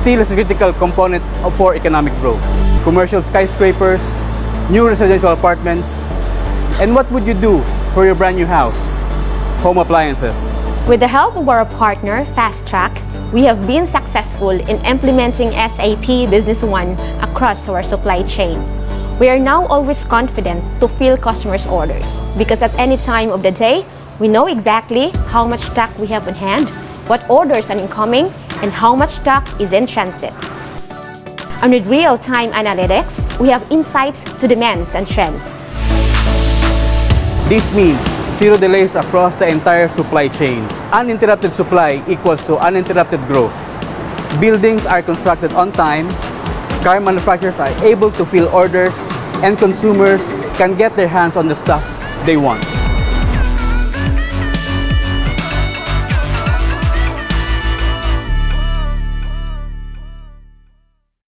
Steel is a critical component for economic growth. Commercial skyscrapers, new residential apartments, and what would you do for your brand new house? Home appliances. With the help of our partner, FastTrack, we have been successful in implementing SAP Business One across our supply chain. We are now always confident to fill customers' orders because at any time of the day, we know exactly how much stock we have on hand, what orders are incoming, and how much stock is in transit. And with real-time analytics, we have insights to demands and trends. This means zero delays across the entire supply chain. Uninterrupted supply equals to uninterrupted growth. Buildings are constructed on time, car manufacturers are able to fill orders, and consumers can get their hands on the stuff they want.